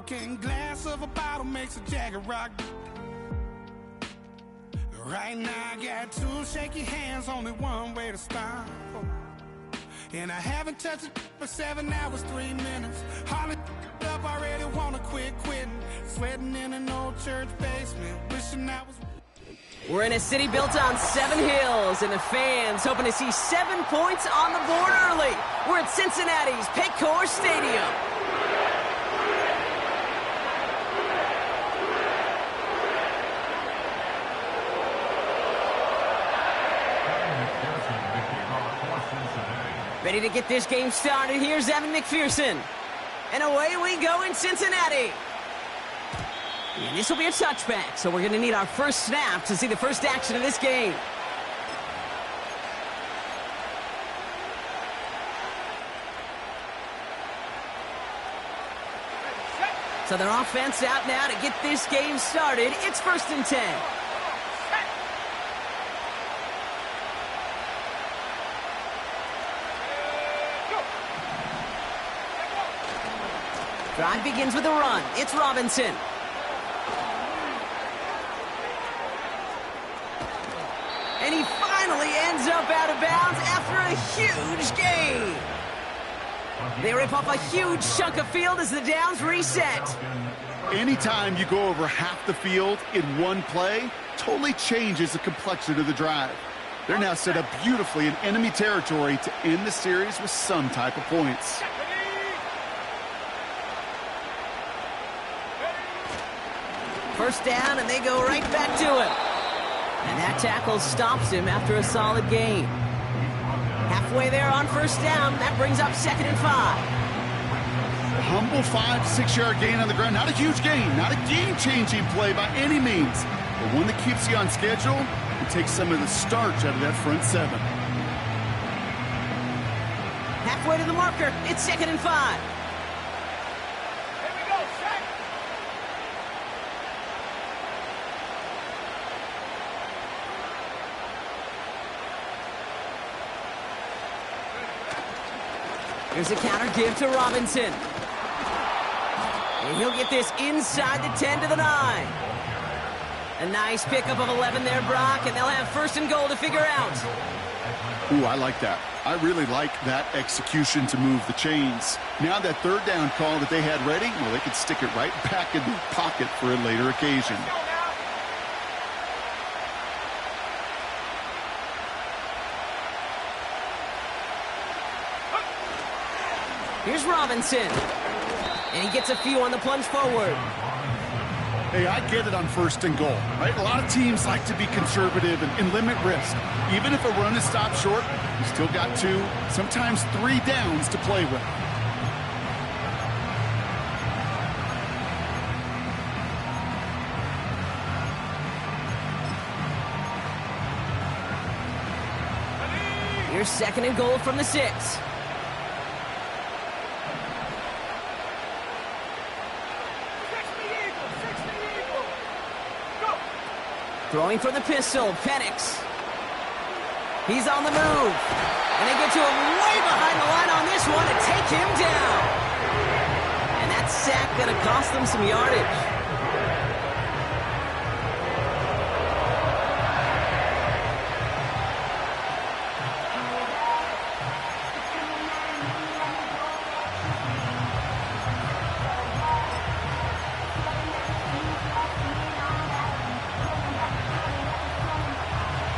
broken glass of a bottle makes a jagged rock. Right now I got two shaky hands, only one way to stop. And I haven't touched it for 7 hours, 3 minutes. Hardly up, already wanna quitting. Sweating in an old church basement, wishing I was... We're in a city built on 7 hills, and the fans hoping to see 7 points on the board early. We're at Cincinnati's Paycor Stadium. Ready to get this game started. Here's Evan McPherson. And away we go in Cincinnati. And this will be a touchback, so we're going to need our first snap to see the first action of this game. So their offense out now to get this game started. It's 1st and 10. Drive begins with a run. It's Robinson. And he finally ends up out of bounds after a huge gain. They rip off a huge chunk of field as the downs reset. Anytime you go over half the field in one play, totally changes the complexion of the drive. They're now set up beautifully in enemy territory to end the series with some type of points. First down, and they go right back to him. And that tackle stops him after a solid gain. Halfway there on first down, that brings up 2nd and 5. A humble 5-6 yard gain on the ground. Not a huge gain, not a game-changing play by any means, but one that keeps you on schedule and takes some of the starch out of that front 7. Halfway to the marker, it's 2nd and 5. Here's a counter give to Robinson. And he'll get this inside the 10 to the 9. A nice pickup of 11 there, Brock, and they'll have 1st and goal to figure out. Ooh, I like that. I really like that execution to move the chains. Now that 3rd down call that they had ready, well, they could stick it right back in the pocket for a later occasion. Here's Robinson. And he gets a few on the plunge forward. Hey, I get it on 1st and goal, right? A lot of teams like to be conservative and limit risk. Even if a run is stopped short, you still got 2, sometimes 3 downs to play with. Here's 2nd and goal from the 6. Throwing for the pistol, Penix. He's on the move. And they get to him way behind the line on this one and take him down. And that sack going to cost them some yardage.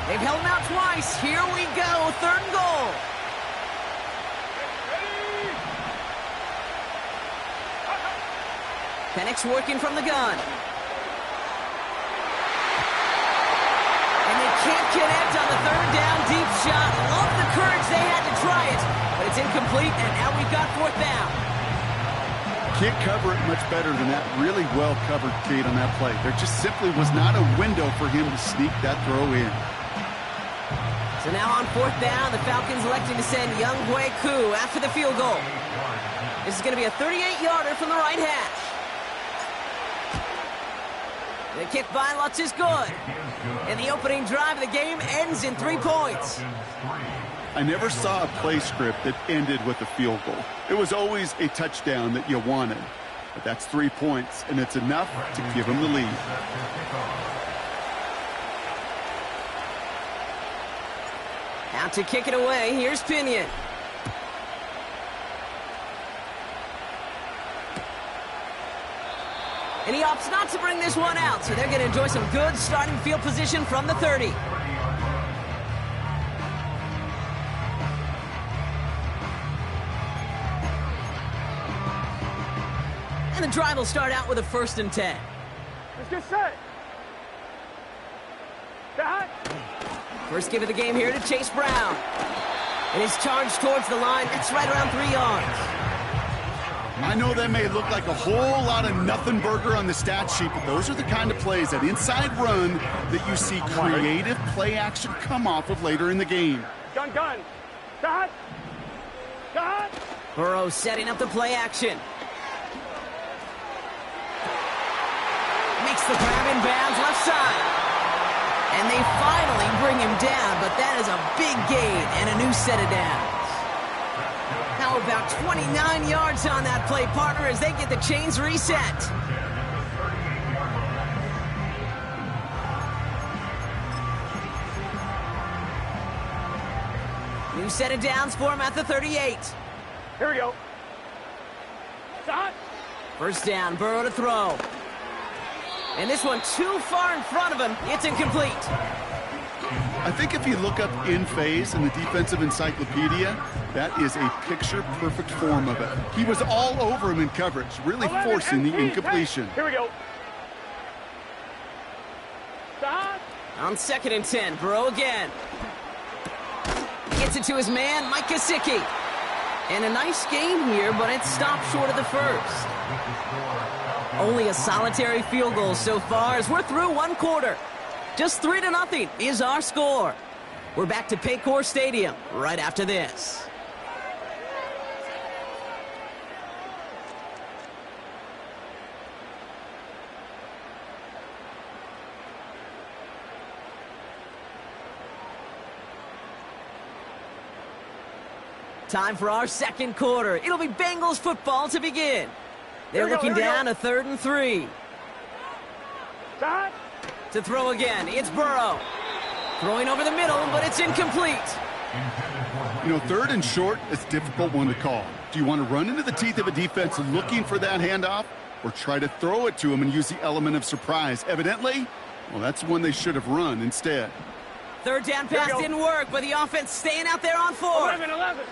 They've held him out twice. Here we go. 3rd and goal. Penix working from the gun. And they can't connect on the 3rd down deep shot. Love the courage they had to try it. But it's incomplete, and now we've got 4th down. Can't cover it much better than that. Really well covered, Kate, on that play. There just simply was not a window for him to sneak that throw in. So now on 4th down, the Falcons electing to send Younghoe Koo after the field goal. This is going to be a 38-yarder from the right hash. The kick by Lutz is good. And the opening drive of the game ends in 3 points. I never saw a play script that ended with a field goal. It was always a touchdown that you wanted. But that's 3 points, and it's enough to give them the lead. Out to kick it away. Here's Pinion. And he opts not to bring this one out, so they're going to enjoy some good starting field position from the 30. And the drive will start out with a 1st and 10. Let's get set. First give of the game here to Chase Brown. And his charge towards the line, that's right around 3 yards. I know that may look like a whole lot of nothing burger on the stat sheet, but those are the kind of plays, that inside run, that you see creative play action come off of later in the game. Gun. Cut. Burrow setting up the play action. Makes the grab in bounds left side. And they finally bring him down, but that is a big gain and a new set of downs. Now about 29 yards on that play, partner, as they get the chains reset. New set of downs for him at the 38. Here we go. Stop. First down, Burrow to throw. And this one too far in front of him. It's incomplete. I think if you look up in phase in the defensive encyclopedia, that is a picture-perfect form of it. He was all over him in coverage, really forcing the incompletion. Here we go. Stop. On 2nd and 10, Burrow again. Gets it to his man, Mike Gesicki. And a nice gain here, but it stopped short of the first. Only a solitary field goal so far as we're through 1 quarter. Just 3-0 is our score. We're back to Paycor Stadium right after this. Time for our 2nd quarter. It'll be Bengals football to begin. They're looking down a 3rd and 3. Stop. To throw again, it's Burrow. Throwing over the middle, but it's incomplete. You know, 3rd and short is a difficult one to call. Do you want to run into the teeth of a defense looking for that handoff, or try to throw it to him and use the element of surprise? Evidently, well, that's one they should have run instead. 3rd down pass didn't work, but the offense staying out there on 4. 11.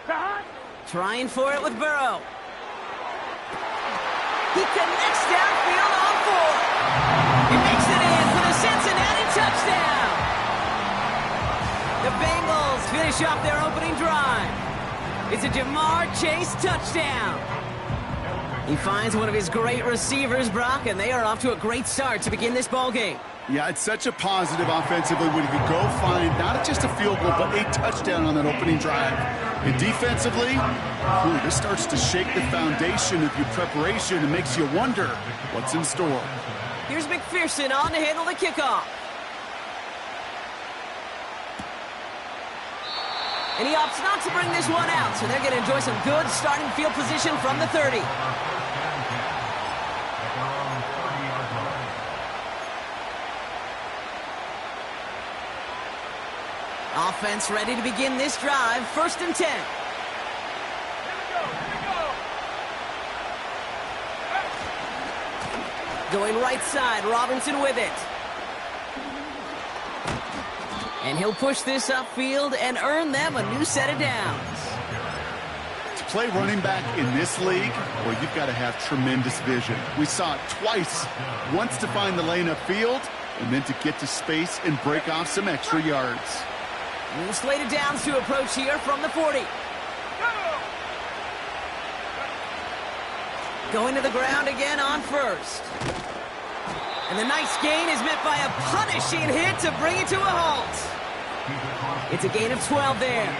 Stop. Trying for it with Burrow. He connects downfield on 4. He makes it in for the Cincinnati touchdown. The Bengals finish off their opening drive. It's a Jamar Chase touchdown. He finds one of his great receivers, Brock, and they are off to a great start to begin this ballgame. Yeah, it's such a positive offensively when you can go find not just a field goal, but a touchdown on that opening drive. And defensively, this starts to shake the foundation of your preparation and makes you wonder what's in store. Here's McPherson on to handle the kickoff. And he opts not to bring this one out, so they're going to enjoy some good starting field position from the 30. Offense ready to begin this drive. 1st and 10. Here we go. Going right side, Robinson with it. And he'll push this upfield and earn them a new set of downs. To play running back in this league, well, you've got to have tremendous vision. We saw it twice. Once to find the lane upfield, and then to get to space and break off some extra yards. New slate of downs to approach here from the 40. Going to the ground again on 1st. And the nice gain is met by a punishing hit to bring it to a halt. It's a gain of 12 there.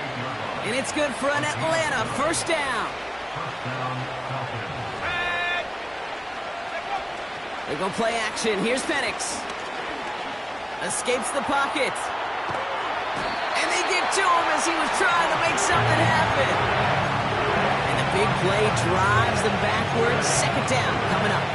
And it's good for an Atlanta 1st down. They go play action. Here's Penix. Escapes the pocket. And they get to him as he was trying to make something happen. And the big play drives them backwards. Second down coming up.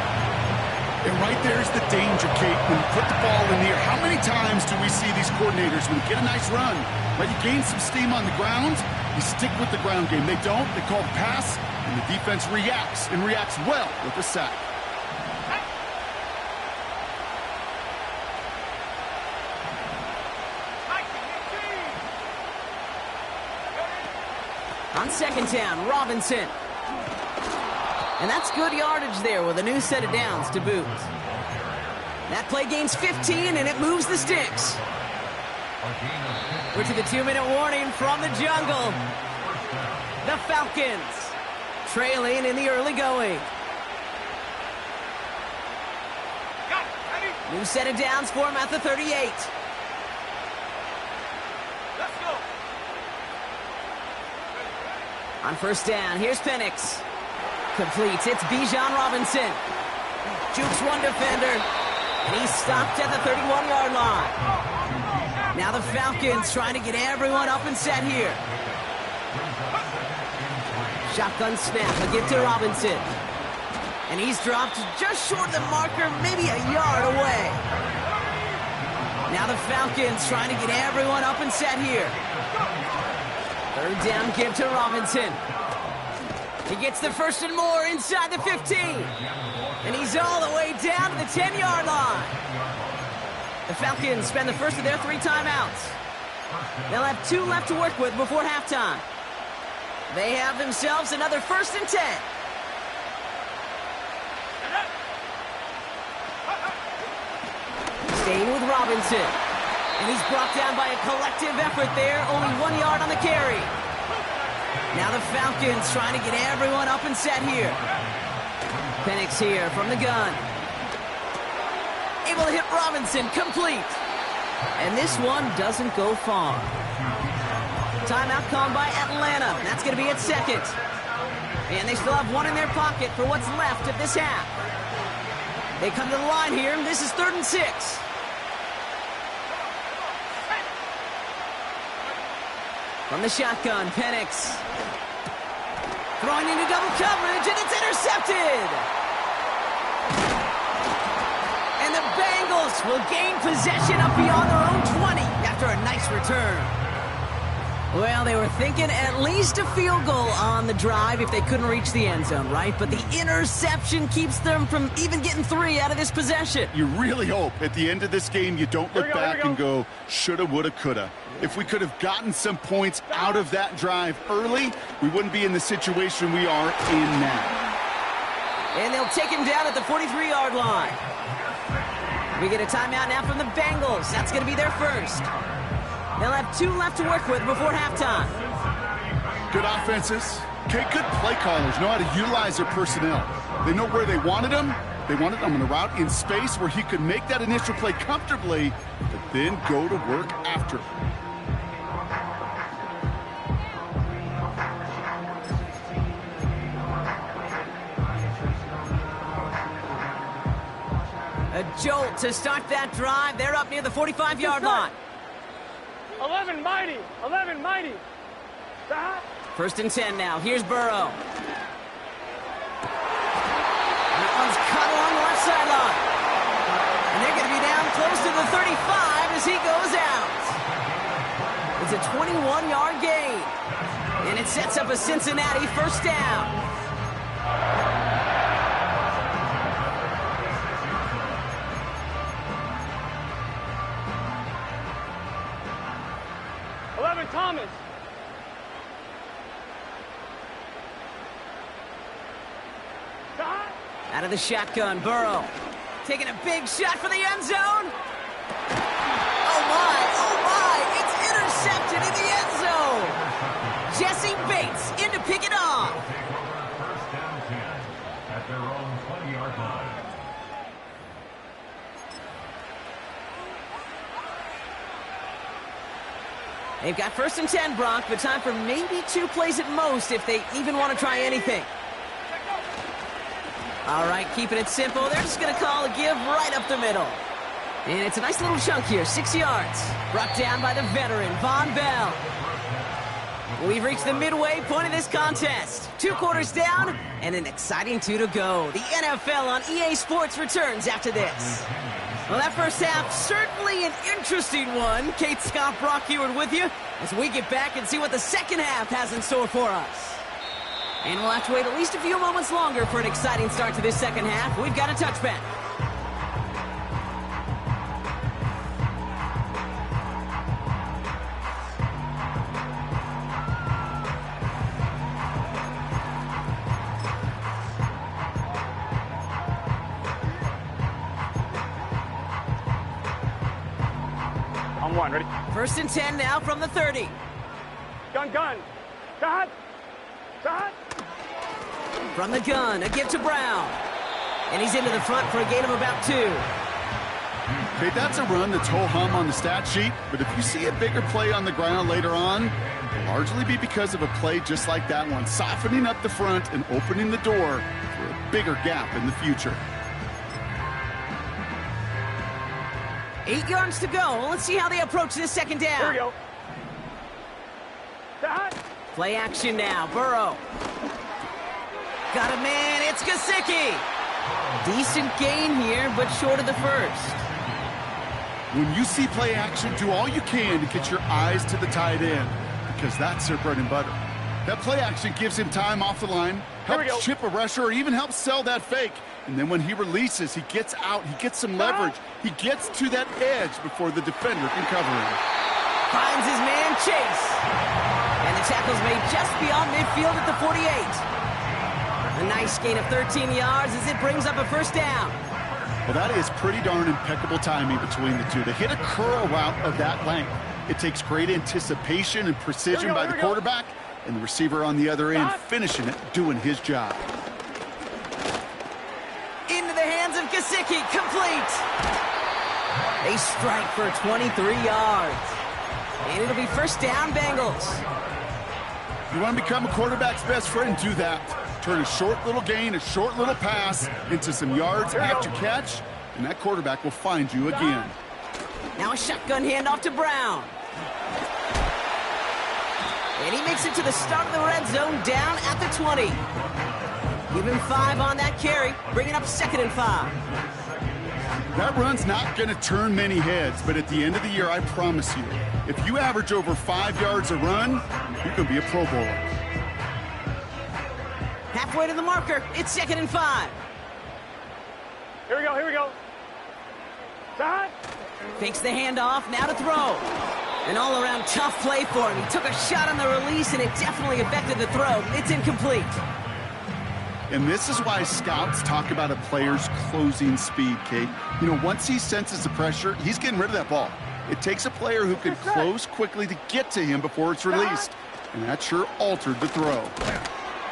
And right there's the danger, Kate. When you put the ball in the air, how many times do we see these coordinators, when you get a nice run, right, you gain some steam on the ground, you stick with the ground game. They don't. They call the pass, and the defense reacts, and reacts well with the sack. On second down, Robinson. And that's good yardage there with a new set of downs to boot. That play gains 15, and it moves the sticks. We're to the 2-minute warning from the jungle. The Falcons trailing in the early going. New set of downs for him at the 38. Let's go. On first down, here's Penix. Completes. It's Bijan Robinson. Jukes one defender, and he's stopped at the 31-yard line. Now the Falcons trying to get everyone up and set here. Shotgun snap, a give to Robinson. And he's dropped just short of the marker, maybe a yard away. Now the Falcons trying to get everyone up and set here. Third down, give to Robinson. He gets the first and more inside the 15. And he's all the way down to the 10-yard line. The Falcons spend the first of their 3 timeouts. They'll have 2 left to work with before halftime. They have themselves another 1st and 10. Staying with Robinson. And he's brought down by a collective effort there. Only 1 yard on the carry. Now the Falcons trying to get everyone up and set here. Penix here from the gun. Able to hit Robinson, complete. And this one doesn't go far. Timeout called by Atlanta. That's going to be at second. And they still have 1 in their pocket for what's left of this half. They come to the line here. This is 3rd and 6. From the shotgun, Penix. Throwing into double coverage, and it's intercepted! And the Bengals will gain possession up beyond their own 20 after a nice return. Well, they were thinking at least a field goal on the drive if they couldn't reach the end zone, right? But the interception keeps them from even getting 3 out of this possession. You really hope at the end of this game you don't look back and go, shoulda, woulda, coulda. If we could have gotten some points out of that drive early, we wouldn't be in the situation we are in now. And they'll take him down at the 43-yard line. We get a timeout now from the Bengals. That's going to be their first. They'll have 2 left to work with before halftime. Good offenses. Okay, good play callers know how to utilize their personnel. They know where they wanted them. They wanted them on a route in space where he could make that initial play comfortably, but then go to work after. A jolt to start that drive. They're up near the 45-yard line. 11 mighty. 11 mighty. Stop. 1st and 10 now. Here's Burrow. That one's cut along the left sideline. And they're going to be down close to the 35 as he goes out. It's a 21-yard gain. And it sets up a Cincinnati 1st down. Thomas. Out of the shotgun, Burrow. Taking a big shot for the end zone. Oh my, it's intercepted in the end zone. Jesse Bates in to pick it off. First down 10 at their own 20-yard line. They've got 1st and 10, Brock, but time for maybe 2 plays at most if they even want to try anything. All right, keeping it simple. They're just going to call a give right up the middle. And it's a nice little chunk here, 6 yards. Brought down by the veteran, Von Bell. We've reached the midway point of this contest. 2 quarters down, and an exciting 2 to go. The NFL on EA Sports returns after this. Well, that first half, certainly an interesting one. Kate, Scott, Brock Ewart with you as we get back and see what the second half has in store for us. And we'll have to wait at least a few moments longer for an exciting start to this second half. We've got a touchback. On 1, ready? 1st and 10 now from the 30. Gun. Cut. From the gun, a give to Brown. And he's into the front for a gain of about 2. Okay, that's a run that's ho-hum on the stat sheet, but if you see a bigger play on the ground later on, it'll largely be because of a play just like that one, softening up the front and opening the door for a bigger gap in the future. 8 yards to go. Let's see how they approach this second down. Here we go. Cut. Play action now. Burrow. Got a man. It's Gesicki. Decent gain here, but short of the first. When you see play action, do all you can to get your eyes to the tight end, because that's their bread and butter. That play action gives him time off the line, helps chip a rusher, or even helps sell that fake. And then when he releases, he gets out, he gets some leverage. He gets to that edge before the defender can cover him. Finds his man, Chase. And the tackle's made just beyond midfield at the 48. A nice gain of 13 yards as it brings up a first down. Well, that is pretty darn impeccable timing between the two. To hit a curl route of that length, it takes great anticipation and precision by the quarterback, and the receiver on the other end finishing it, doing his job. Into the hands of Gesicki, complete. They strike for 23 yards. And it'll be first down, Bengals. You want to become a quarterback's best friend, do that. Turn a short little gain, a short little pass into some yards after catch, and that quarterback will find you again. Now a shotgun handoff to Brown. And he makes it to the start of the red zone down at the 20. Give him 5 on that carry, bringing up 2nd and 5. That run's not going to turn many heads, but at the end of the year, I promise you, if you average over 5 yards a run, you can be a Pro Bowler. Halfway to the marker, it's 2nd and 5. Here we go. Cut. Fakes the handoff, now to throw. An all-around tough play for him. He took a shot on the release, and it definitely affected the throw. It's incomplete. And this is why scouts talk about a player's closing speed, Kate. You know, once he senses the pressure, he's getting rid of that ball. It takes a player who can close quickly to get to him before it's released. And that sure altered the throw.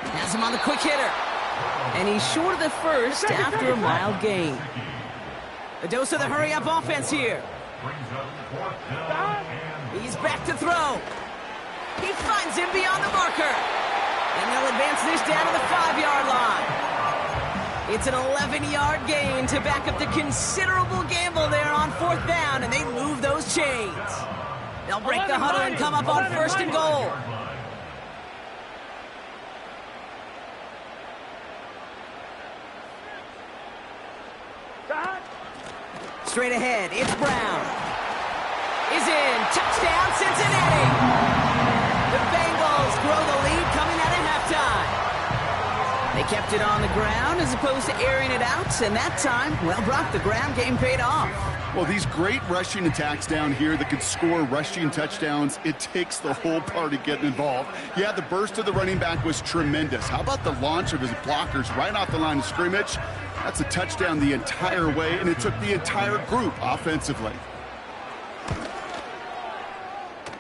Has him on the quick hitter. And he's short of the first after a mild gain. A dose of the hurry-up offense here. He's back to throw. He finds him beyond the marker. And they'll advance this down to the 5-yard line. It's an 11-yard gain to back up the considerable gamble there on 4th down, and they move those chains. They'll break the huddle and come up on 1st and goal. Straight ahead, it's Brown. Is in. Touchdown, Cincinnati. The Bengals grow the lead coming out of halftime. They kept it on the ground as opposed to airing it out, and that time, well, Brock, the ground game paid off. Well, these great rushing attacks down here that could score rushing touchdowns, it takes the whole party getting involved. Yeah, the burst of the running back was tremendous. How about the launch of his blockers right off the line of scrimmage? That's a touchdown the entire way, and it took the entire group offensively.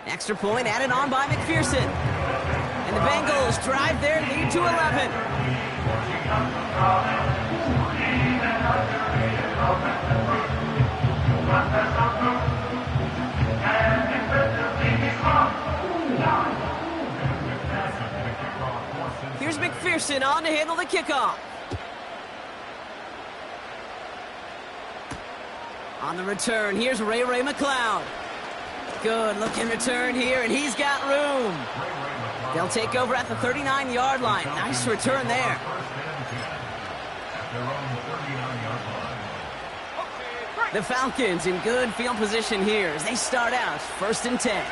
Extra point added on by McPherson. And the Bengals drive their lead to 11. Here's McPherson on to handle the kickoff. On the return, here's Ray McLeod. Good looking return here, and he's got room. They'll take over at the 39-yard line. Nice return there. The Falcons in good field position here as they start out 1st and 10.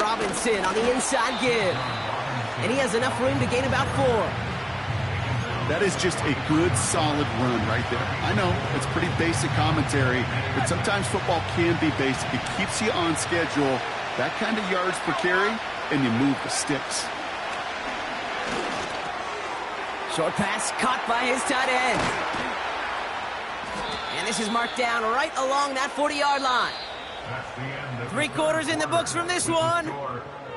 Robinson on the inside give. And he has enough room to gain about 4. That is just a good, solid run right there. I know, it's pretty basic commentary, but sometimes football can be basic. It keeps you on schedule, that kind of yards per carry, and you move the sticks. Short pass caught by his tight end. And this is marked down right along that 40-yard line. 3 quarters in the books from this one.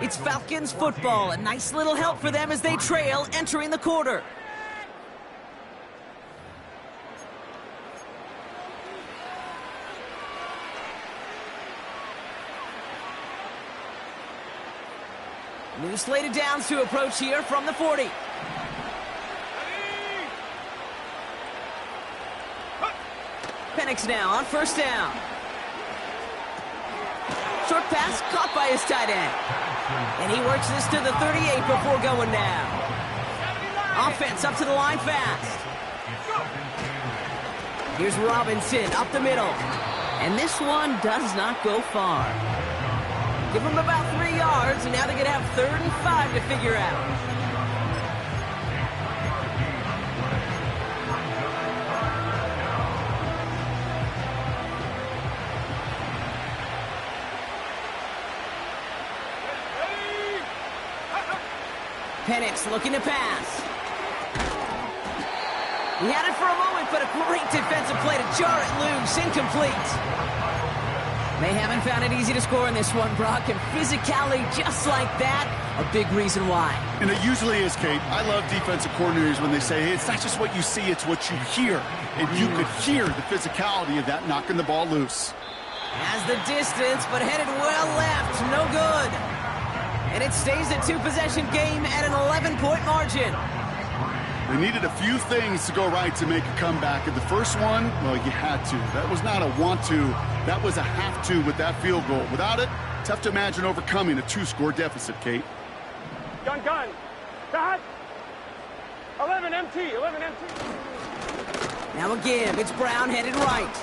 It's Falcons football. A nice little help for them as they trail entering the quarter. New slated downs to approach here from the 40. Penix now on 1st down. Short pass caught by his tight end. And he works this to the 38 before going down. Offense up to the line fast. Here's Robinson up the middle. And this one does not go far. Give them about 3 yards, and now they're going to have 3rd and 5 to figure out. Penix looking to pass. He had it for a moment, but a great defensive play to jar it loose. Incomplete. They haven't found it easy to score in this one, Brock, and physicality just like that, a big reason why. And it usually is, Kate. I love defensive coordinators when they say, hey, it's not just what you see, it's what you hear. And you could hear the physicality of that knocking the ball loose. Has the distance, but headed well left. No good. And it stays a 2-possession game at an 11-point margin. They needed a few things to go right to make a comeback. And the first one, well, you had to. That was not a want to. That was a have to with that field goal. Without it, tough to imagine overcoming a 2-score deficit, Kate. Gun. Dad. 11 MT. Now a give. It's Brown headed right.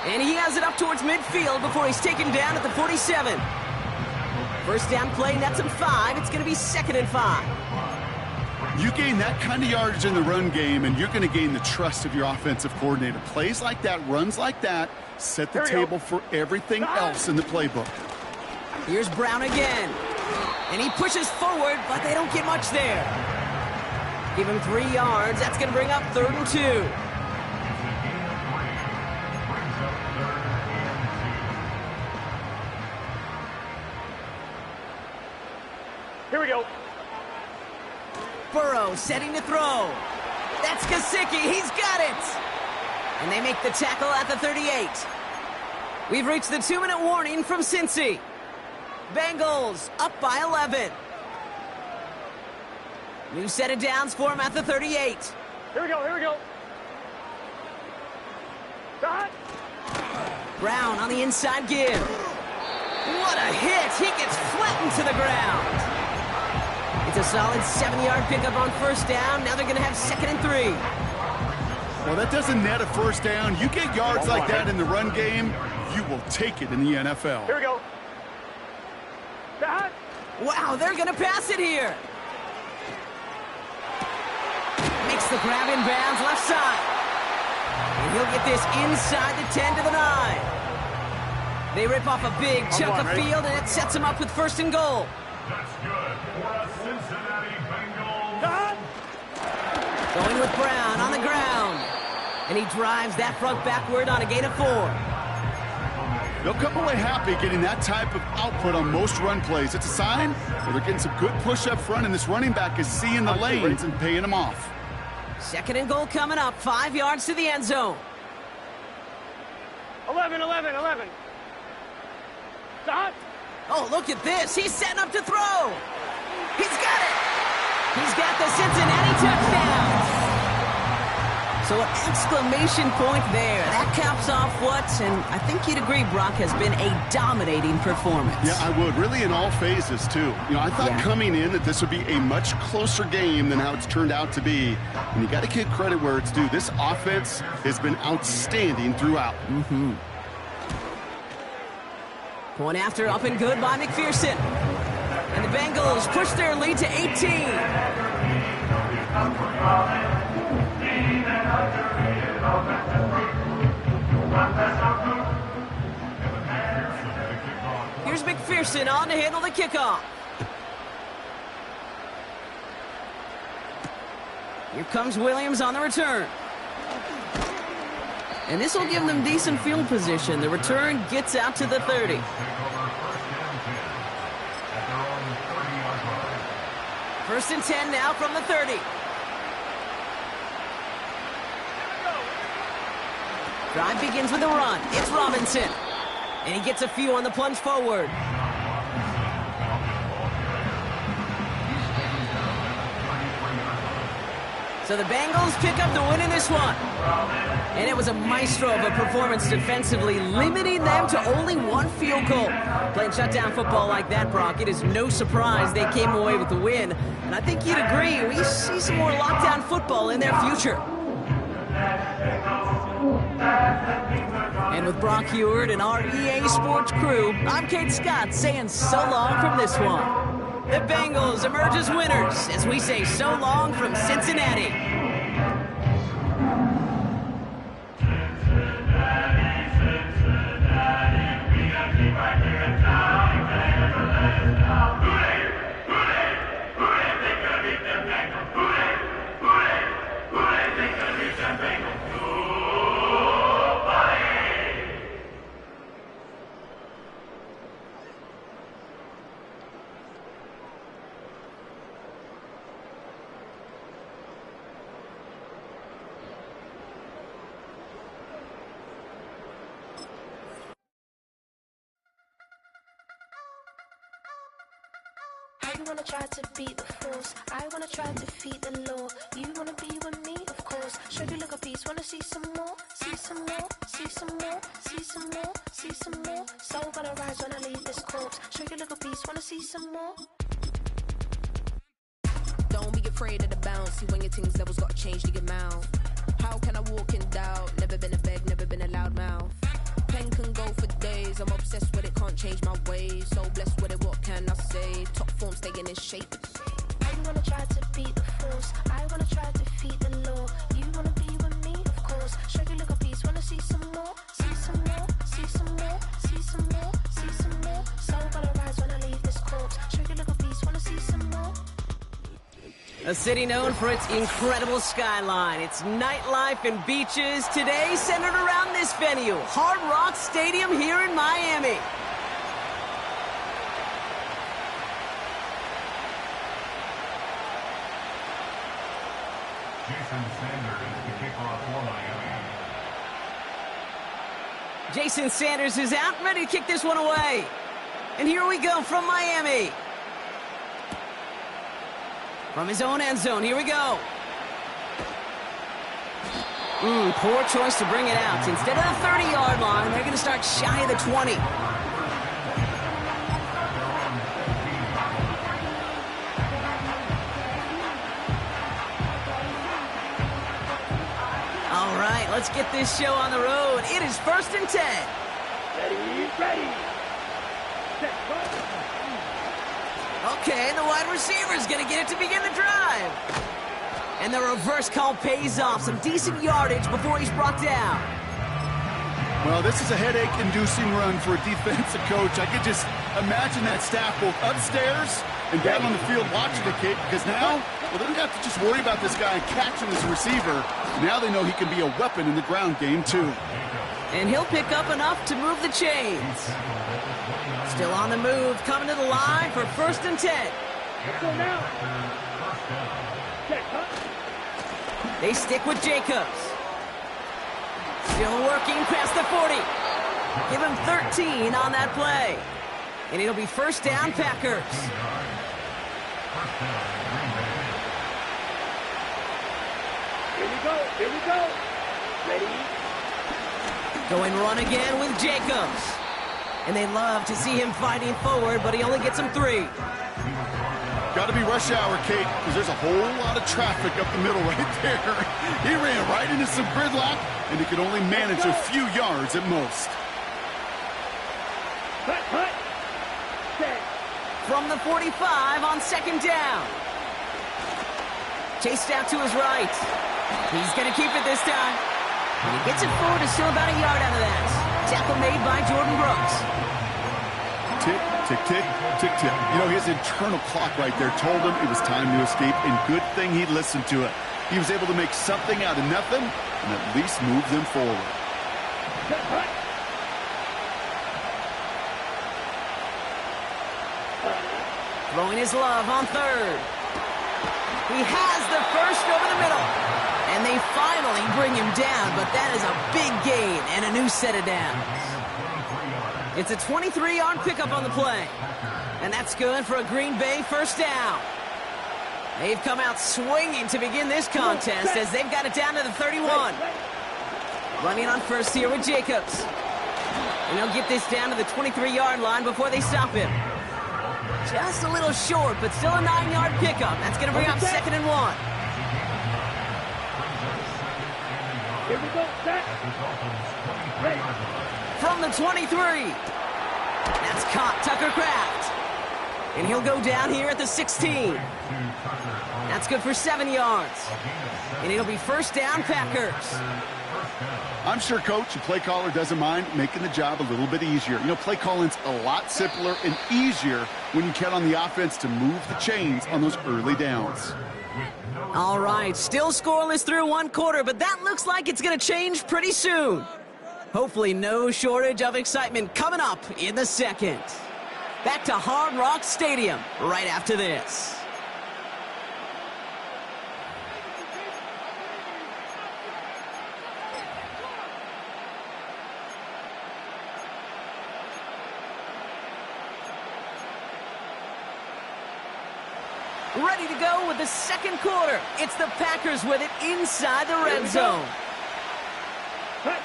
And he has it up towards midfield before he's taken down at the 47. 1st down play, nets him 5. It's going to be 2nd and 5. You gain that kind of yardage in the run game, and you're going to gain the trust of your offensive coordinator. Plays like that, runs like that, set the table for everything else in the playbook. Here's Brown again. And he pushes forward, but they don't get much there. Give him 3 yards. That's going to bring up 3rd and 2. Here we go. Burrow setting to throw. That's Gesicki. He's got it. And they make the tackle at the 38. We've reached the 2-minute warning from Cincy. Bengals up by 11. New set of downs for him at the 38. Here we go. Dad. Brown on the inside give. What a hit. He gets flattened to the ground. It's a solid 7-yard pickup on 1st down. Now they're going to have 2nd and 3. Well, that doesn't net a 1st down. You get yards like that in the run game, you will take it in the NFL. Here we go. Dad. Wow, they're going to pass it here. Makes the grab in bounds left side. And he'll get this inside the 10 to the 9. They rip off a big chunk of field, and it sets him up with 1st and goal. That's good for a Cincinnati Bengals. Dad. Going with Brown on the ground. And he drives that front backward on a gain of 4. They'll come away happy getting that type of output on most run plays. It's a sign that they're getting some good push up front, and this running back is seeing the lanes and paying them off. 2nd and goal coming up. 5 yards to the end zone. 11. Dad. Oh, look at this. He's setting up to throw. He's got it. He's got the Cincinnati touchdown. So an exclamation point there. That caps off what, and I think you'd agree, Brock, has been a dominating performance. Yeah, I would. Really in all phases, too. I thought coming in that this would be a much closer game than how it's turned out to be. And you got to give credit where it's due. This offense has been outstanding throughout. Point after up and good by McPherson. And the Bengals push their lead to 18. Here's McPherson on to handle the kickoff. Here comes Williams on the return. And this will give them decent field position. The return gets out to the 30. First and 10 now from the 30. Drive begins with a run. It's Robinson. And he gets a few on the plunge forward. So the Bengals pick up the win in this one. And it was a maestro of a performance defensively, limiting them to only one field goal. Playing shutdown football like that, Brock, it is no surprise they came away with the win. And I think you'd agree, we see some more lockdown football in their future. And with Brock Heward and our EA Sports crew, I'm Kate Scott saying so long from this one. The Bengals emerge as winners as we say so long from Cincinnati. You wanna try to beat the force, I wanna try to defeat the law. You wanna be with me, of course. Show you look a piece, wanna see some more, see some more, see some more, see some more, see some more. Soul gonna rise when I leave this corpse. Show you look a piece, wanna see some more. Don't be afraid of the bounce. See when your things levels got changed to your mouth. How can I walk in doubt? Never been a beg, never been a loud mouth. Pen can go for days. I'm obsessed with it, can't change my ways. So blessed with it, what can I say? Top form staying in shape. You wanna try to beat the force, I wanna try to defeat the law. You wanna be with me, of course. Show you look a piece, wanna see some more, see some more, see some more, see some more, see some more. Soul gonna rise when I leave this corpse. Show you look a piece, wanna see some more. A city known for its incredible skyline, its nightlife and beaches, today centered around this venue, Hard Rock Stadium here in Miami. Jason Sanders is the kickoff for Miami. Jason Sanders is out, ready to kick this one away. And here we go from Miami. From his own end zone, here we go. Poor choice to bring it out. Instead of the 30-yard line, they're going to start shy of the 20. All right, let's get this show on the road. It is 1st and 10. Ready. Okay, the wide receiver's going to get it to begin the drive. And the reverse call pays off. Some decent yardage before he's brought down. Well, this is a headache-inducing run for a defensive coach. I could just imagine that staff both upstairs and down on the field watching the kick, because now, well, they don't have to just worry about this guy catching his receiver. Now they know he can be a weapon in the ground game, too. And he'll pick up enough to move the chains. Still on the move, coming to the line for 1st and 10. Let's go now. Check, huh? They stick with Jacobs. Still working past the 40. Give him 13 on that play. And it'll be 1st down, Packers. Here we go. Here we go. Ready? Going run again with Jacobs. And they love to see him fighting forward, but he only gets him 3. Got to be rush hour, Kate, because there's a whole lot of traffic up the middle right there. He ran right into some gridlock, and he could only manage a few yards at most. Cut. Set. From the 45 on 2nd down. Chased out to his right. He's going to keep it this time. And he gets it forward to still about a yard out of that. Tackle made by Jordan Brooks. Tick, tick, tick, tick, tick. You know, his internal clock right there told him it was time to escape, and good thing he listened to it. He was able to make something out of nothing and at least move them forward. Cut. Throwing his love on 3rd. He has the first over the middle. And they finally bring him down, but that is a big gain and a new set of downs. It's a 23-yard pickup on the play. And that's good for a Green Bay first down. They've come out swinging to begin this contest as they've got it down to the 31. Running on first here with Jacobs. And they'll get this down to the 23-yard line before they stop him. Just a little short, but still a 9-yard pickup. That's going to bring up 2nd and 1. Here we go. Set. Ready. From the 23. That's caught Tucker Kraft. And he'll go down here at the 16. That's good for 7 yards. And it'll be first down, Packers. I'm sure coach and play caller doesn't mind making the job a little bit easier. You know, play calling's a lot simpler and easier when you count on the offense to move the chains on those early downs. All right, still scoreless through 1 quarter, but that looks like it's going to change pretty soon. Hopefully no shortage of excitement coming up in the 2nd. Back to Hard Rock Stadium right after this. Ready to go with the 2nd quarter. It's the Packers with it inside the red zone. Cut.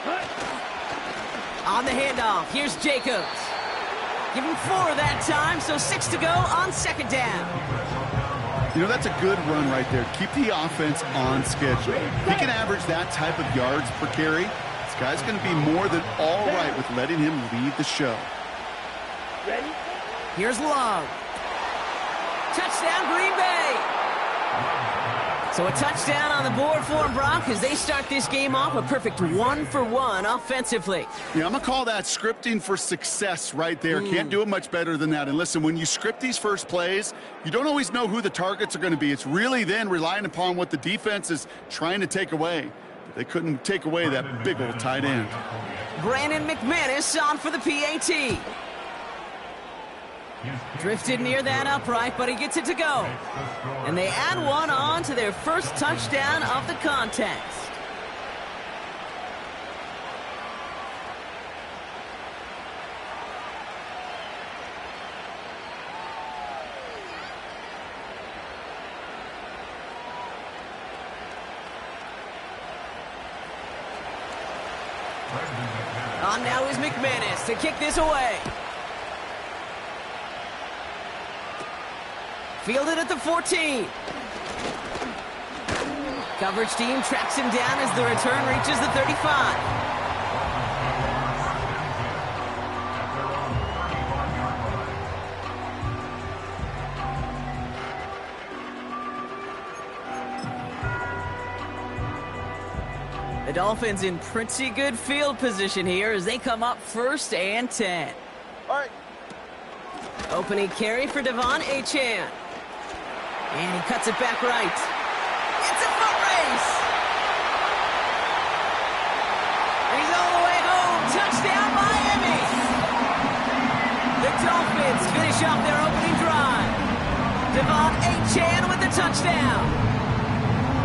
On the handoff, here's Jacobs. Give him 4 that time, so 6 to go on 2nd down. You know, that's a good run right there. Keep the offense on schedule. He can average that type of yards per carry. This guy's going to be more than all right with letting him lead the show. Ready? Here's Love. Touchdown, Green Bay. So a touchdown on the board for them, Brock, as they start this game off a perfect 1-for-1 offensively. Yeah, I'm going to call that scripting for success right there. Can't do it much better than that. And listen, when you script these first plays, you don't always know who the targets are going to be. It's really then relying upon what the defense is trying to take away. But they couldn't take away that big old tight end. Brandon McManus on for the PAT. Drifted near that upright, but he gets it to go. And they add 1 on to their first touchdown of the contest. On now is McManus to kick this away. Fielded at the 14. Coverage team tracks him down as the return reaches the 35. The Dolphins in pretty good field position here as they come up 1st and 10. All right. Opening carry for Devon Achane. And he cuts it back right. It's a foot race. He's all the way home. Touchdown, Miami. The Dolphins finish up their opening drive. Devon Achane with the touchdown.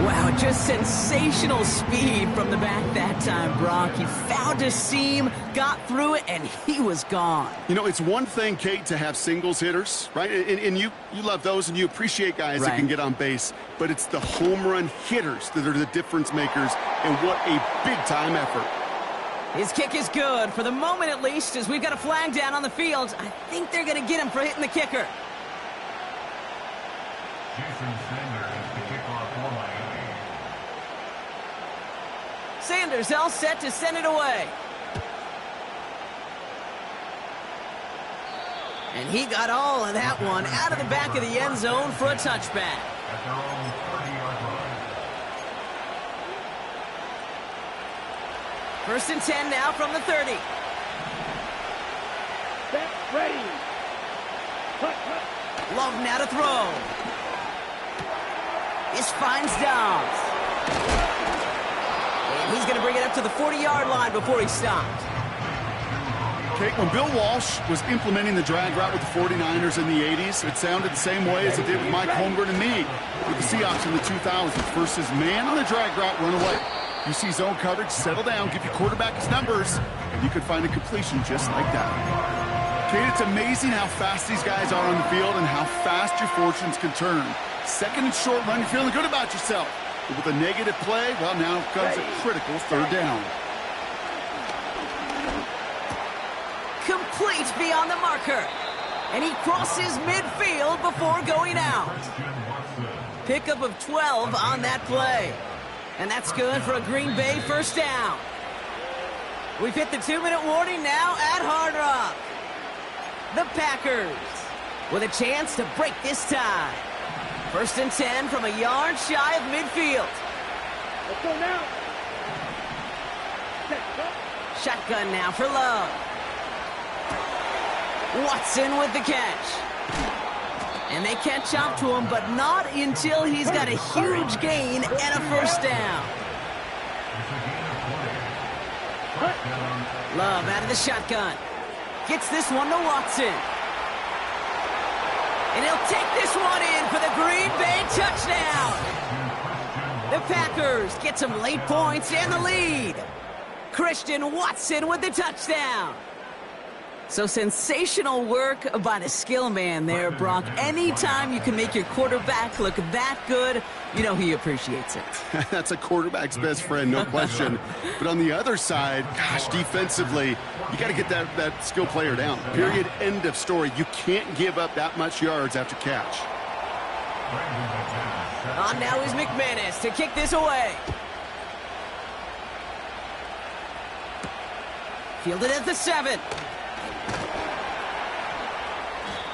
Wow, just sensational speed from the back that time, Brock. He found a seam, got through it, and he was gone. You know, it's one thing, Kate, to have singles hitters, right? And you love those, and you appreciate guys that can get on base. But it's the home run hitters that are the difference makers, and what a big-time effort. His kick is good, for the moment at least, as we've got a flag down on the field. I think they're going to get him for hitting the kicker. Jason Sanders is the kickoff for Miami. Sanders all set to send it away. And he got all of that one out of the back of the end zone for a touchback. At their own 30-yard line. First and 10 now from the 30. Set, ready. Cut, cut. Love now to throw. This finds Dobbs. And he's going to bring it up to the 40-yard line before he stopped. Kate, when Bill Walsh was implementing the drag route with the 49ers in the 80s, it sounded the same way as it did with Mike Holmgren and me with the Seahawks in the 2000s. Versus man on the drag route, run away. You see zone coverage, settle down, give your quarterback his numbers, and you could find a completion just like that. Kate, it's amazing how fast these guys are on the field and how fast your fortunes can turn. Second and short run, you're feeling good about yourself. But with a negative play, well, now comes a critical third down. Complete beyond the marker. And he crosses midfield before going out. Pickup of 12 on that play. And that's good for a Green Bay first down. We've hit the 2-minute warning now at Hard Rock. The Packers with a chance to break this tie. First and 10 from a yard shy of midfield. Let's go now. Set, cut. Shotgun now for Love. Watson with the catch. And they catch up to him, but not until he's got a huge gain and a first down. Love out of the shotgun. Gets this one to Watson. And he'll take this one in for the Green Bay touchdown. The Packers get some late points and the lead. Christian Watson with the touchdown. So sensational work by the skill man there, Brock. Anytime you can make your quarterback look that good, you know he appreciates it. That's a quarterback's best friend, no question. But on the other side, gosh, defensively, you got to get that skill player down. Period. End of story. You can't give up that much yards after catch. On now is McManus to kick this away. Fielded at the 7.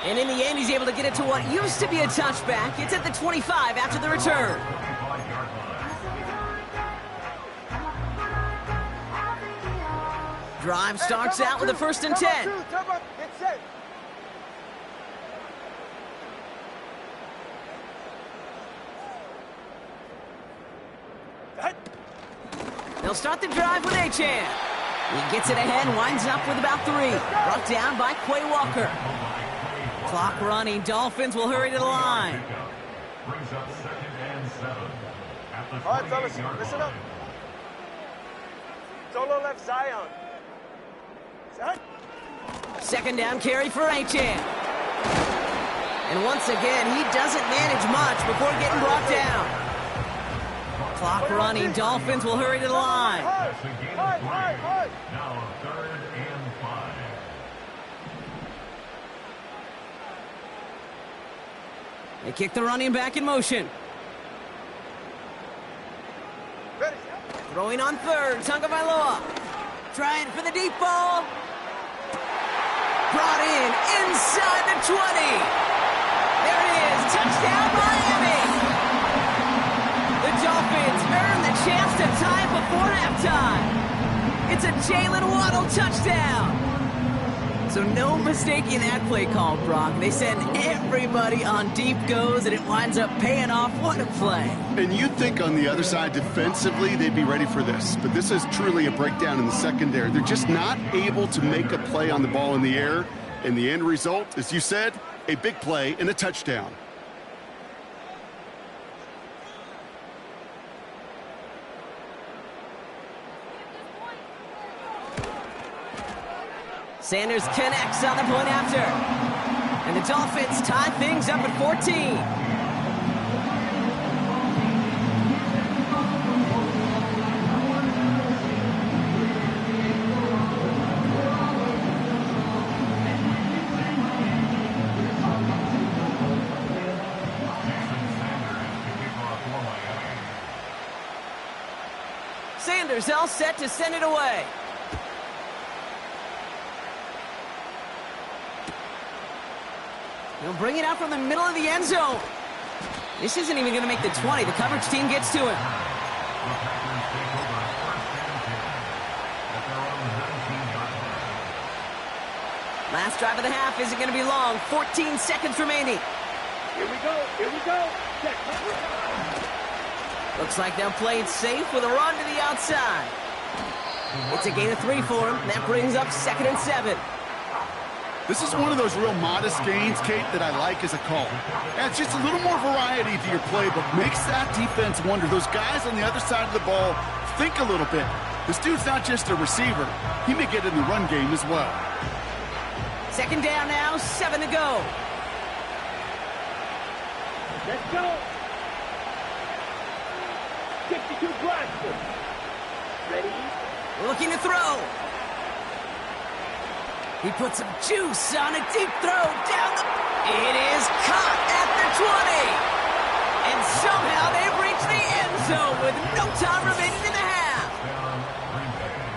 And in the end, he's able to get it to what used to be a touchback. It's at the 25 after the return. Drive starts out with a first and 10. They'll start the drive with Achane. He gets it ahead, winds up with about 3. Brought down by Quay Walker. Clock running. Dolphins will hurry to the line. Brings up 2nd and 7. At the All right, fellas, 28-yard listen line. up. Solo left Zion. Set. Second down carry for Achane. And once again, he doesn't manage much before getting brought down. Clock running. Dolphins will hurry to the line. That's a gain of 3. Now 3rd and 5. They kick the running back in motion. Ready. Throwing on 3rd, Tagovailoa. Trying for the deep ball. Brought in inside the 20. There it is. Touchdown, Miami. The Dolphins earn the chance to tie before halftime. It's a Jalen Waddle touchdown. So no mistaking that play call, Brock. They send everybody on deep goes, and it winds up paying off. What a play. And you'd think on the other side, defensively, they'd be ready for this. But this is truly a breakdown in the secondary. They're just not able to make a play on the ball in the air. And the end result, as you said, a big play and a touchdown. Sanders connects on the point after. And the Dolphins tie things up at 14. Sanders all set to send it away. He'll bring it out from the middle of the end zone. This isn't even going to make the 20. The coverage team gets to him. Last drive of the half isn't going to be long. 14 seconds remaining. Here we go. Here we go. Check. Looks like they'll play it safe with a run to the outside. It's a gain of 3 for him. That brings up 2nd and 7. This is one of those real modest gains, Kate, that I like as a call. Adds just a little more variety to your play, but makes that defense wonder. Those guys on the other side of the ball think a little bit. This dude's not just a receiver. He may get in the run game as well. 2nd down now, 7 to go. Let's go. 62 Blaster. Ready? Looking to throw. He puts some juice on a deep throw down the... It is caught at the 20. And somehow they've reached the end zone with no time remaining in the half.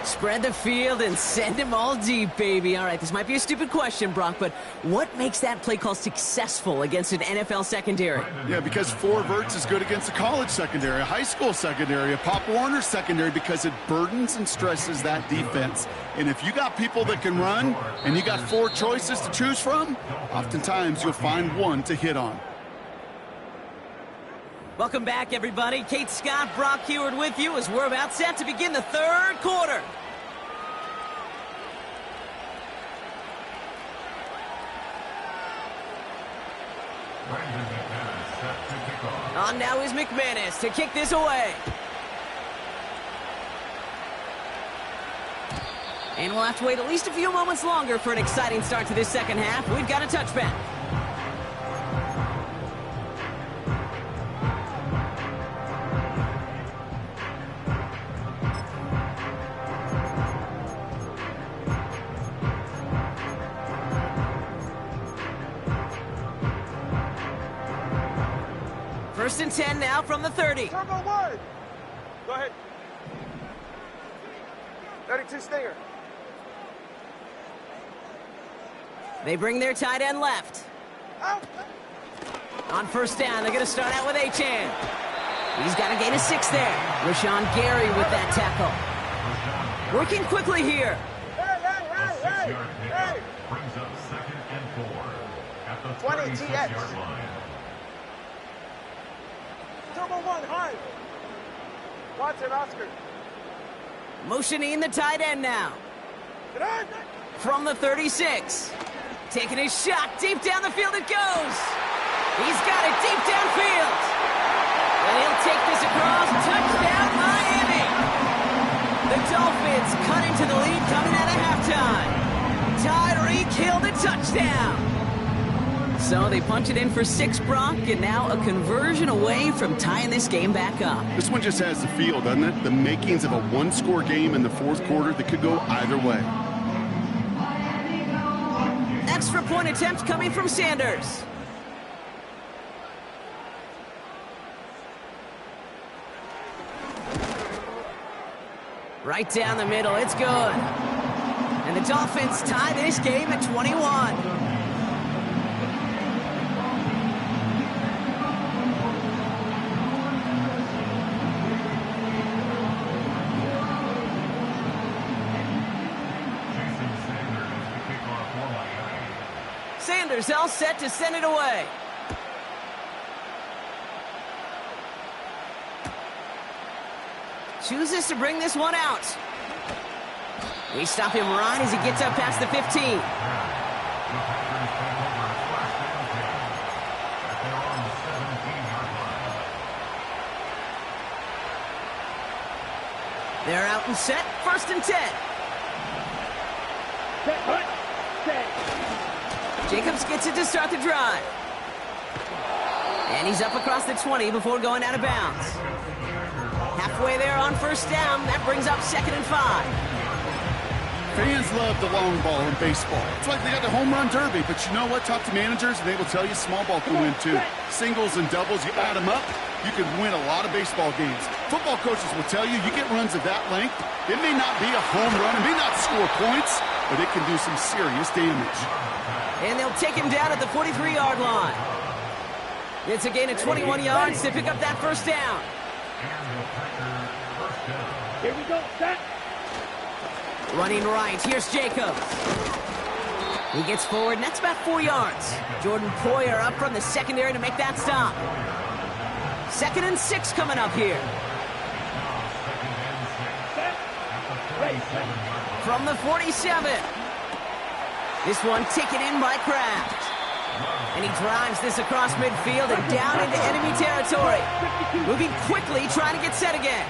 Spread the field and send them all deep, baby. All right, this might be a stupid question, Brock, but what makes that play call successful against an NFL secondary? Yeah, because 4 verts is good against a college secondary, a high school secondary, a Pop Warner secondary, because it burdens and stresses that defense. And if you got people that can run and you got 4 choices to choose from, oftentimes you'll find one to hit on. Welcome back, everybody. Kate Scott, Brock Heward with you as we're about set to begin the 3rd quarter. On now is McManus to kick this away. And we'll have to wait at least a few moments longer for an exciting start to this 2nd half. We've got a touchback. First and 10 now from the 30. Turbo 1. Go ahead. 32 Stinger. They bring their tight end left. Out. On 1st down, they're going to start out with Achan. He's got a gain of 6 there. Rashawn Gary with that tackle. Working quickly here. Hey. Brings up 2nd and 4 at the 20 36-yard TX. line. Turbo 1, high. Watson, Oscar. Motioning the tight end now. Get on. From the 36. Taking his shot. Deep down the field it goes. He's got it deep downfield. And he'll take this across. Touchdown, Miami. The Dolphins cut into the lead coming out of halftime. Tyreek Hill the touchdown. So they punch it in for 6, Brock, and now a conversion away from tying this game back up. This one just has the feel, doesn't it? The makings of a 1-score game in the 4th quarter that could go either way. Extra point attempt coming from Sanders. Right down the middle, it's good. And the Dolphins tie this game at 21. Sanders all set to send it away. Chooses to bring this one out. We stop him right as he gets up past the 15. They're out and set. 1st and 10. Set, hut. Jacobs gets it to start the drive. And he's up across the 20 before going out of bounds. Halfway there on first down. That brings up 2nd and 5. Fans love the long ball in baseball. It's like they got the home run derby, but you know what? Talk to managers, and they will tell you small ball can win too. Singles and doubles, you add them up, you can win a lot of baseball games. Football coaches will tell you get runs of that length. It may not be a home run, it may not score points, but it can do some serious damage. And they'll take him down at the 43-yard line. It's a gain of 21 yards to pick up that first down. Here we go, set. Running right, here's Jacobs. He gets forward, and that's about 4 yards. Jordan Poyer up from the secondary to make that stop. 2nd and 6 coming up here. From the 47. This one taken in by Kraft. And he drives this across midfield and down into enemy territory. Moving quickly, trying to get set again.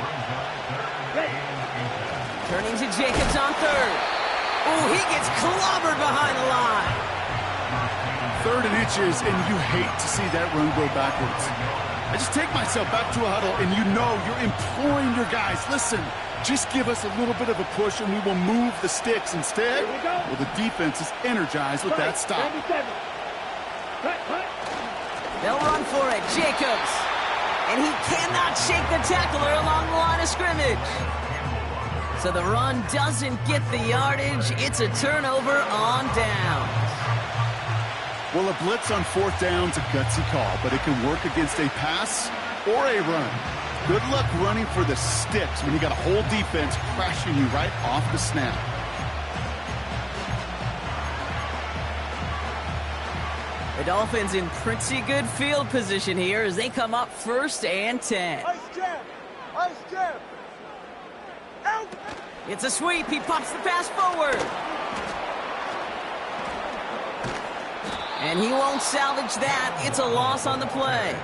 Turning to Jacobs on 3rd. Oh, he gets clobbered behind the line. 3rd and inches, and you hate to see that run go backwards. I just take myself back to a huddle, and you know you're imploring your guys, listen, just give us a little bit of a push, and we will move the sticks. Instead, well, the defense is energized with that stop. They'll run for it, Jacobs. And he cannot shake the tackler along the line of scrimmage. So the run doesn't get the yardage. It's a turnover on down. Well, a blitz on 4th down's a gutsy call, but it can work against a pass or a run. Good luck running for the sticks when you got a whole defense crashing you right off the snap. The Dolphins in pretty good field position here as they come up 1st and 10. Ice jam! Ice jam! Out! It's a sweep. He pops the pass forward. And he won't salvage that. It's a loss on the play.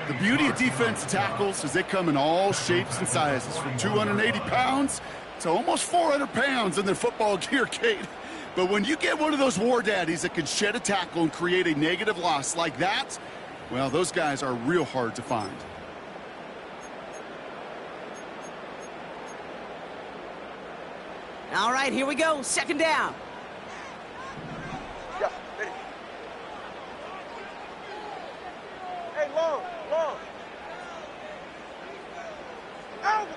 The beauty of defense tackles is they come in all shapes and sizes, from 280 pounds to almost 400 pounds in their football gear, Kate. But when you get one of those war daddies that can shed a tackle and create a negative loss like that, well, those guys are real hard to find. All right, here we go. 2nd down. Yeah, ready. Hey, long. Out!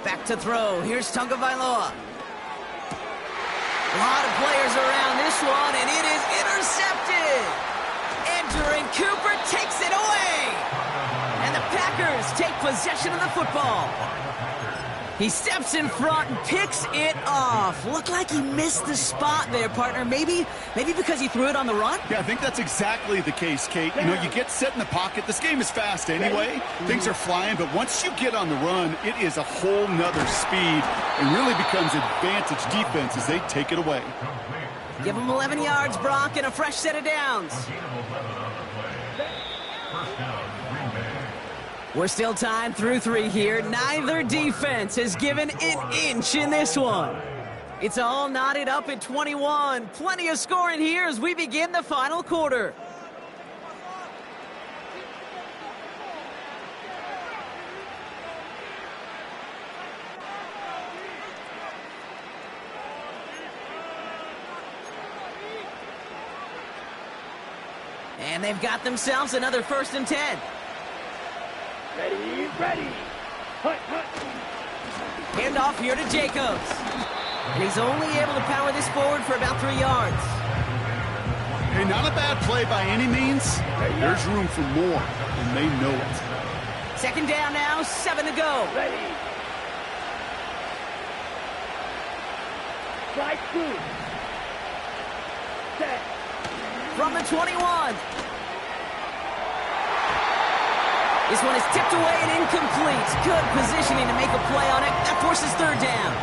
Back to throw. Here's Tagovailoa. A lot of players around this one, and it is intercepted. Edgerrin Cooper takes it away. And the Packers take possession of the football. He steps in front and picks it off. Looked like he missed the spot there, partner. Maybe because he threw it on the run? Yeah, I think that's exactly the case, Kate. You know, you get set in the pocket. This game is fast anyway. Things are flying, but once you get on the run, it is a whole nother speed and really becomes advantage defense as they take it away. Give him 11 yards, Brock, and a fresh set of downs. We're still tied through 3 here. Neither defense has given an inch in this one. It's all knotted up at 21. Plenty of scoring here as we begin the final quarter. And they've got themselves another 1st and 10. Ready. Hut. Hand off here to Jacobs. And he's only able to power this forward for about 3 yards. Hey, not a bad play by any means. There's room for more, and they know it. 2nd down now, 7 to go. Ready. Slide through. Set. From the 21. This one is tipped away and incomplete. Good positioning to make a play on it. That forces 3rd down.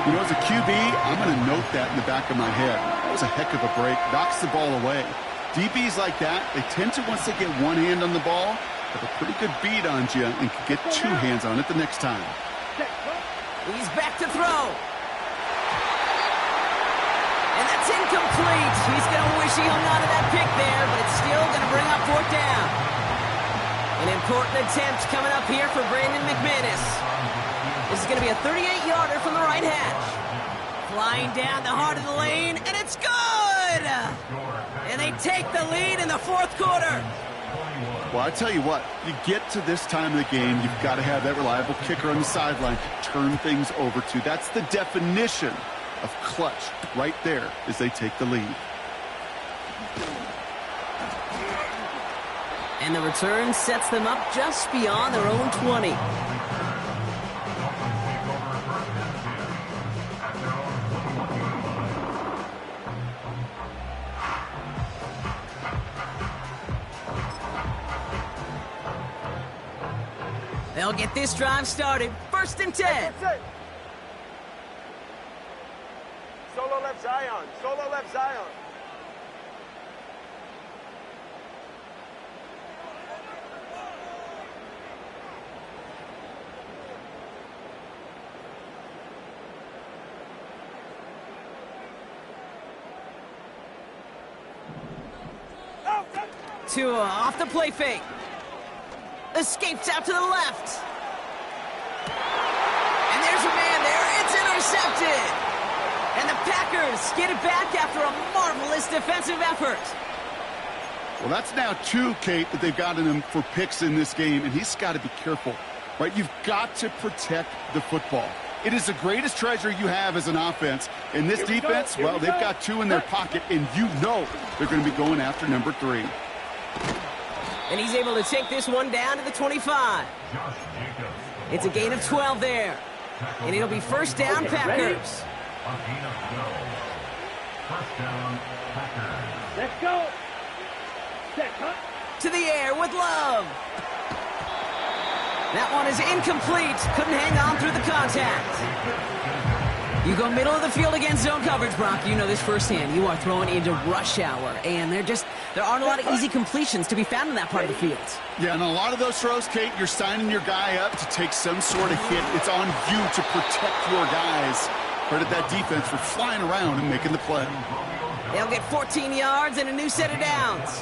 You know, as a QB, I'm going to note that in the back of my head. That was a heck of a break. Knocks the ball away. DBs like that, they tend to, once they get one hand on the ball, have a pretty good beat on you and can get 2 hands on it the next time. He's back to throw. And that's incomplete. wish he hung on to that pick there, but it's still going to bring up fourth down. An important attempt coming up here for Brandon McManus. This is going to be a 38-yarder from the right hash. Flying down the heart of the lane, and it's good! And they take the lead in the fourth quarter. Well, I tell you what, you get to this time of the game, you've got to have that reliable kicker on the sideline to turn things over to. That's the definition of clutch right there as they take the lead. And the return sets them up just beyond their own 20. They'll get this drive started. First and 10. Solo left Zion. Solo left Zion. Tua off the play fake. Escapes out to the left. And there's a man there. It's intercepted. And the Packers get it back after a marvelous defensive effort. Well, that's now 2, Kate, that they've gotten him for picks in this game, and he's got to be careful, right? You've got to protect the football. It is the greatest treasure you have as an offense. In this defense, well, they've got 2 in their pocket, and you know they're going to be going after number 3. And he's able to take this one down to the 25. It's a gain of 12 there. And it'll be first down, Packers. Let's go. Set, huh? To the air with Love. That one is incomplete. Couldn't hang on through the contact. You go middle of the field against zone coverage, Brock. You know this firsthand. You are throwing into rush hour, and there aren't a lot of easy completions to be found in that part of the field. Yeah, and a lot of those throws, Kate, you're signing your guy up to take some sort of hit. It's on you to protect your guys. Credit that defense for flying around and making the play. They'll get 14 yards and a new set of downs.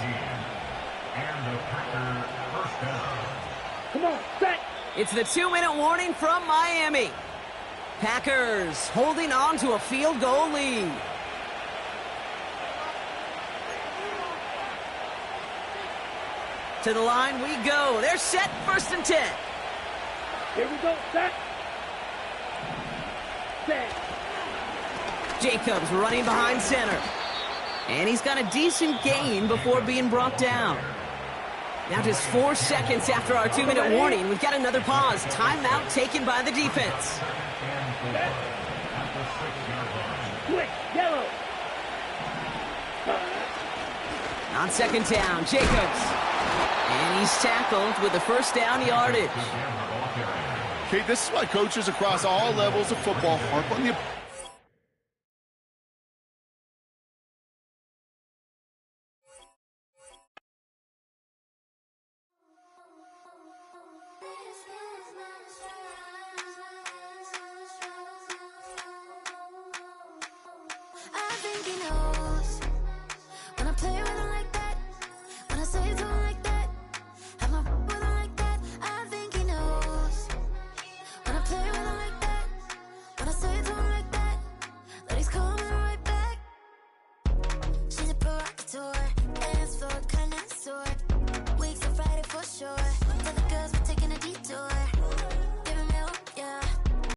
Come on, set. It's the 2-minute warning from Miami. Packers holding on to a field goal lead. To the line we go. They're set, first and 10. Here we go, set. Set. Jacobs running behind center. And he's got a decent gain before being brought down. Now just 4 seconds after our 2-minute warning, we've got another pause. Timeout taken by the defense. Quick, yellow. On second down, Jacobs. And he's tackled with the first down yardage. Kate, this is why coaches across all levels of football harp on the... I've been,